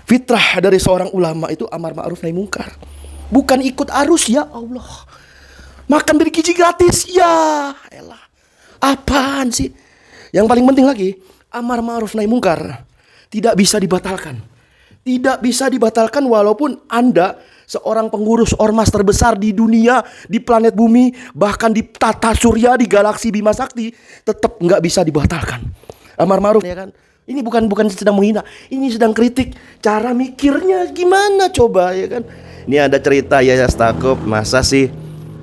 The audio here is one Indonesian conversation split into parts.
Fitrah dari seorang ulama itu amar ma'ruf nahi mungkar. Bukan ikut arus, ya Allah. Makan dari gizi gratis, ya elah. Apaan sih? Yang paling penting lagi, amar ma'ruf nahi mungkar tidak bisa dibatalkan. Tidak bisa dibatalkan walaupun Anda seorang pengurus ormas terbesar di dunia, di planet bumi, bahkan di tata surya, di galaksi Bima Sakti, tetap nggak bisa dibatalkan. Amar ma'ruf, ya kan? Ini bukan sedang menghina, ini sedang kritik cara mikirnya gimana coba, ya kan? Ini ada cerita Yahya Stakuf, masa sih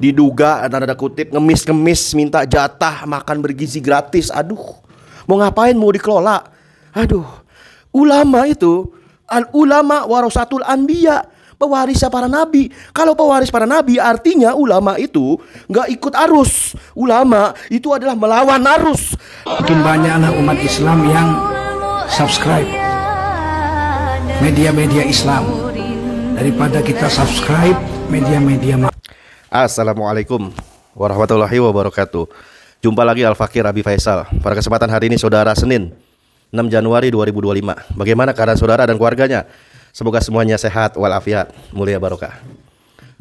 diduga tanda kutip ngemis minta jatah makan bergizi gratis. Aduh, mau ngapain, mau dikelola? Aduh, ulama itu al ulama warasatul anbiya, pewarisnya para nabi. Kalau pewaris para nabi artinya ulama itu nggak ikut arus. Ulama itu adalah melawan arus. Makin banyak anak umat Islam yang subscribe media-media Islam daripada kita subscribe media-media. Assalamualaikum warahmatullahi wabarakatuh. Jumpa lagi Al-Fakir Abi Faisal. Pada kesempatan hari ini saudara, Senin 6 Januari 2025. Bagaimana keadaan saudara dan keluarganya? Semoga semuanya sehat walafiat, mulia barokah.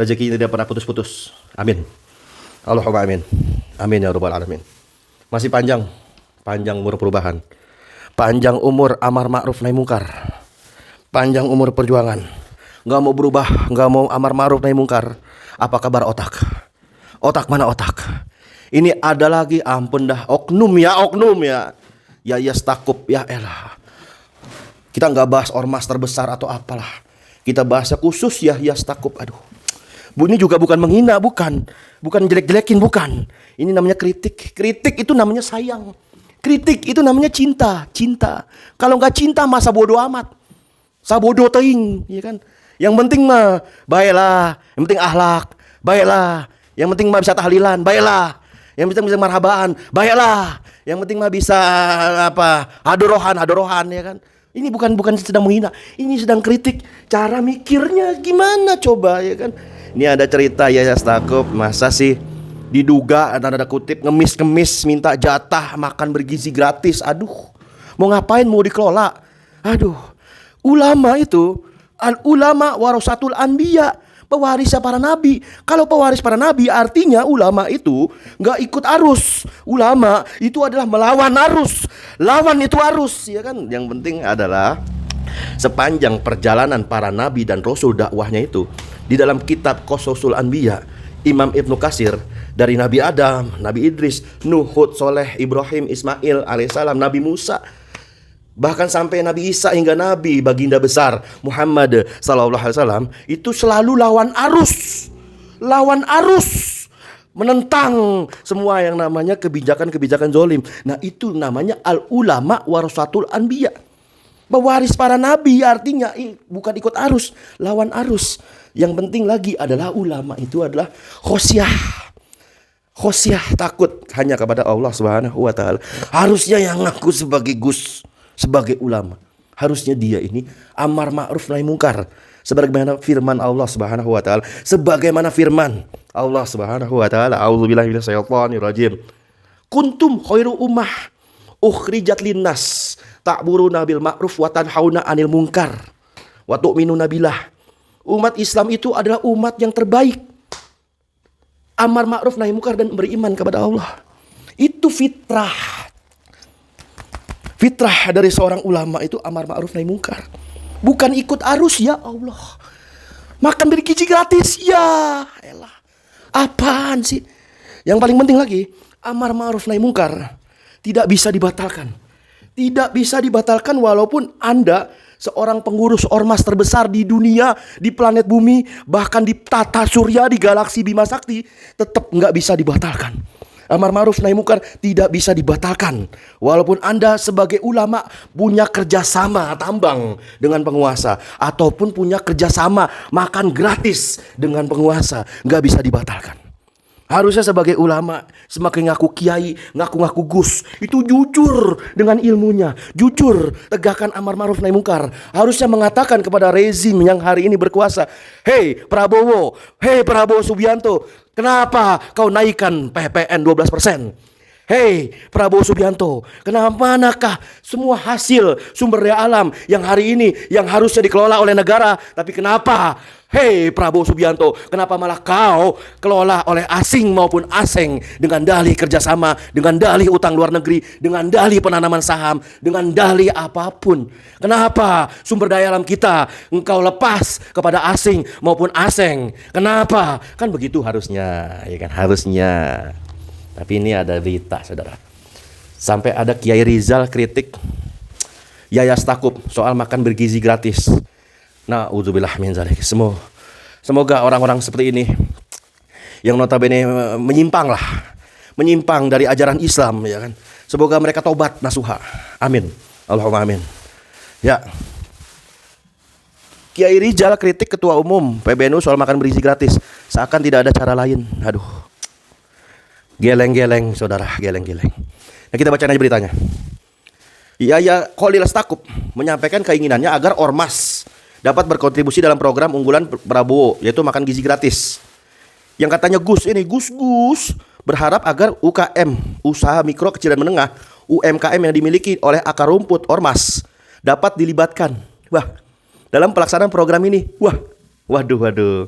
Rezeki tidak pernah putus-putus. Amin. Allahumma amin. Amin ya rabbal alamin. Masih panjang umur perubahan. Panjang umur amar ma'ruf nahi mungkar. Panjang umur perjuangan. Gak mau berubah, gak mau amar ma'ruf nahi mungkar. Apa kabar otak? Otak mana otak? Ini ada lagi, ampun dah, oknum ya. Yahya Stakuf, ya elah. Kita gak bahas ormas terbesar atau apalah. Kita bahasnya khusus Yahya Stakuf. Aduh, ini juga bukan menghina, bukan jelek-jelekin, bukan. Ini namanya kritik. Kritik itu namanya sayang. Kritik itu namanya cinta. Kalau nggak cinta masa bodoh amat. Sabodo teing, ya kan? Yang penting mah baiklah, yang penting akhlak, baiklah. Yang penting mah bisa tahlilan, baiklah. Yang penting bisa marhabaan, baiklah. Yang penting mah bisa hadorohan, ya kan? Ini bukan sedang menghina, ini sedang kritik cara mikirnya gimana coba, ya kan? Ini ada cerita Yahya Stakuf, masa sih diduga tanda kutip ngemis minta jatah makan bergizi gratis. Aduh, mau ngapain, mau dikelola? Aduh, ulama itu al ulama warasatul anbiya, pewarisnya para nabi. Kalau pewaris para nabi artinya ulama itu nggak ikut arus. Ulama itu adalah melawan arus. Lawan itu arus, ya kan? Yang penting adalah sepanjang perjalanan para nabi dan rasul dakwahnya itu, di dalam kitab Qasasul Anbiya, Imam Ibnu Katsir, dari Nabi Adam, Nabi Idris, Nuh, Hud, Soleh, Ibrahim, Ismail alaihissalam, Nabi Musa, bahkan sampai Nabi Isa hingga Nabi baginda besar Muhammad sallallahu alaihi wasallam, itu selalu lawan arus, menentang semua yang namanya kebijakan zolim. Nah, itu namanya al ulama warasatul anbiya, pewaris para nabi. Artinya bukan ikut arus, lawan arus. Yang penting lagi adalah ulama itu adalah khosyah, takut hanya kepada Allah Subhanahu wa taala. Harusnya yang ngaku sebagai gus, sebagai ulama, harusnya dia ini amar ma'ruf nahi mungkar, sebagaimana firman Allah Subhanahu wa taala. Sebagaimana firman Allah Subhanahu wa taala, a'udzubillahi minasyaitonir rajim. Kuntum khairu ummah ukhrijat linnas ta'muruna bil ma'ruf wa tanhauna 'anil munkar wa tu'minuna billah. Umat Islam itu adalah umat yang terbaik, amar ma'ruf nahi mungkar dan beriman kepada Allah. Itu fitrah dari seorang ulama itu amar ma'ruf nahi mungkar. Bukan ikut arus, ya Allah. Makan dari gizi gratis, ya elah. Apaan sih? Yang paling penting lagi, amar ma'ruf nahi mungkar tidak bisa dibatalkan. Tidak bisa dibatalkan walaupun Anda seorang pengurus ormas terbesar di dunia, di planet bumi, bahkan di tata surya, di galaksi Bima Sakti, tetap nggak bisa dibatalkan. Amar ma'ruf nahi mungkar tidak bisa dibatalkan walaupun Anda sebagai ulama punya kerjasama tambang dengan penguasa, ataupun punya kerjasama makan gratis dengan penguasa, nggak bisa dibatalkan. Harusnya sebagai ulama, semakin ngaku kiai, ngaku gus, itu jujur dengan ilmunya, jujur tegakkan amar ma'ruf nahi mungkar. Harusnya mengatakan kepada rezim yang hari ini berkuasa, hei Prabowo Subianto, kenapa kau naikkan PPN 12%? Hei Prabowo Subianto, kenapa manakah semua hasil sumber daya alam yang hari ini yang harusnya dikelola oleh negara, tapi kenapa, hei Prabowo Subianto, kenapa malah kau kelola oleh asing maupun asing dengan dalih kerjasama, dengan dalih utang luar negeri, dengan dalih penanaman saham, dengan dalih apapun? Kenapa sumber daya alam kita engkau lepas kepada asing maupun asing? Kenapa? Kan begitu harusnya, ya kan, harusnya. Tapi ini ada berita, saudara. Sampai ada Kiai Rizal kritik Yaya Stakuf soal makan bergizi gratis. Nah, udzubillah min dzalik. Semoga orang-orang seperti ini yang notabene menyimpang dari ajaran Islam, ya kan. Semoga mereka tobat nasuha. Amin. Allahumma amin. Ya. Kiai Rizal kritik Ketua Umum PBNU soal makan bergizi gratis. Seakan tidak ada cara lain. Aduh. Geleng-geleng, saudara, geleng-geleng. Nah, kita baca aja beritanya. Yaya Khalil Stakuf menyampaikan keinginannya agar ormas dapat berkontribusi dalam program unggulan Prabowo, yaitu makan gizi gratis. Yang katanya Gus berharap agar UKM, usaha mikro kecil dan menengah, UMKM yang dimiliki oleh akar rumput ormas dapat dilibatkan. Wah, dalam pelaksanaan program ini. Waduh.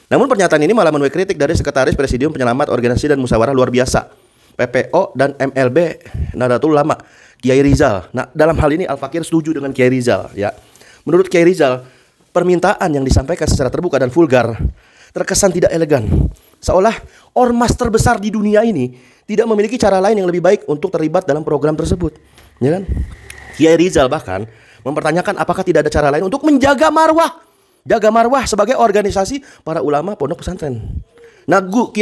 Namun pernyataan ini malah menuai kritik dari Sekretaris Presidium Penyelamat Organisasi dan Musyawarah Luar Biasa PPO dan MLB Nahdlatul Ulama, Kiai Rizal. Nah, dalam hal ini Al-Fakir setuju dengan Kiai Rizal, ya. Menurut Kiai Rizal, permintaan yang disampaikan secara terbuka dan vulgar terkesan tidak elegan. Seolah ormas terbesar di dunia ini tidak memiliki cara lain yang lebih baik untuk terlibat dalam program tersebut, ya kan? Kiai Rizal bahkan mempertanyakan apakah tidak ada cara lain untuk menjaga marwah sebagai organisasi para ulama pondok pesantren. Nah, Gus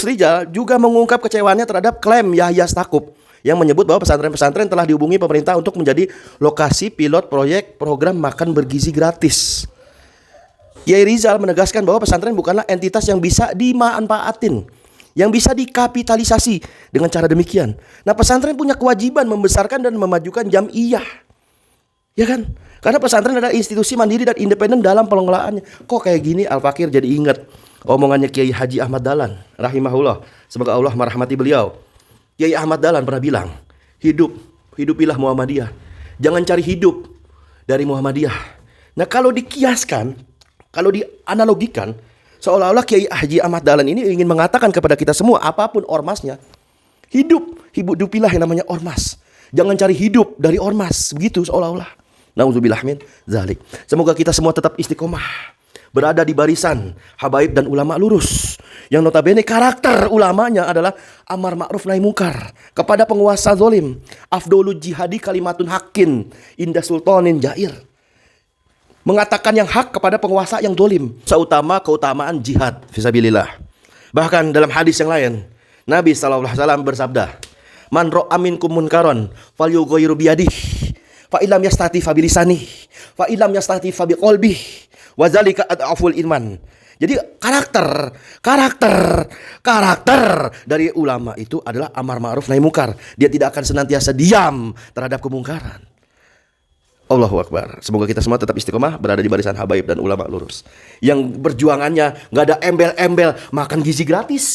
Rizal juga mengungkap kecewaannya terhadap klaim Yahya Stakuf yang menyebut bahwa pesantren-pesantren telah dihubungi pemerintah untuk menjadi lokasi pilot proyek program makan bergizi gratis. Kiai Rizal menegaskan bahwa pesantren bukanlah entitas yang bisa dimanfaatin, yang bisa dikapitalisasi dengan cara demikian. Nah, pesantren punya kewajiban membesarkan dan memajukan jamiah. Ya kan? Karena pesantren adalah institusi mandiri dan independen dalam pengelolaannya. Kok kayak gini Al-Fakir jadi ingat omongannya Kiai Haji Ahmad Dahlan rahimahullah, semoga Allah merahmati beliau. Kiai Ahmad Dahlan pernah bilang, hidupilah Muhammadiyah. Jangan cari hidup dari Muhammadiyah. Nah, kalau dikiaskan, kalau dianalogikan, seolah-olah Kiai Haji Ahmad Dahlan ini ingin mengatakan kepada kita semua, apapun ormasnya, hidupilah yang namanya ormas. Jangan cari hidup dari ormas, begitu seolah-olah. Nauzubillah min dzalik. Semoga kita semua tetap istiqomah, berada di barisan habaib dan ulama lurus, yang notabene karakter ulamanya adalah amar ma'ruf nahi mungkar kepada penguasa zalim. Afdolul jihadi kalimatun haqqin inda sultanin jair. Mengatakan yang hak kepada penguasa yang zalim keutamaan jihad fisabilillah. Bahkan dalam hadis yang lain, Nabi sallallahu alaihi wasallam bersabda, "Man ra'a minkum munkaron falyughayyiru biyadihi. Fa illam yastati fa bilisani, fa illam yastati fa biqalbi, wa zalika ad'aful iman." Jadi karakter dari ulama itu adalah amar ma'ruf nahi mungkar. Dia tidak akan senantiasa diam terhadap kemungkaran. Allahu Akbar. Semoga kita semua tetap istiqomah, berada di barisan habaib dan ulama lurus, yang berjuangannya nggak ada embel-embel makan gizi gratis.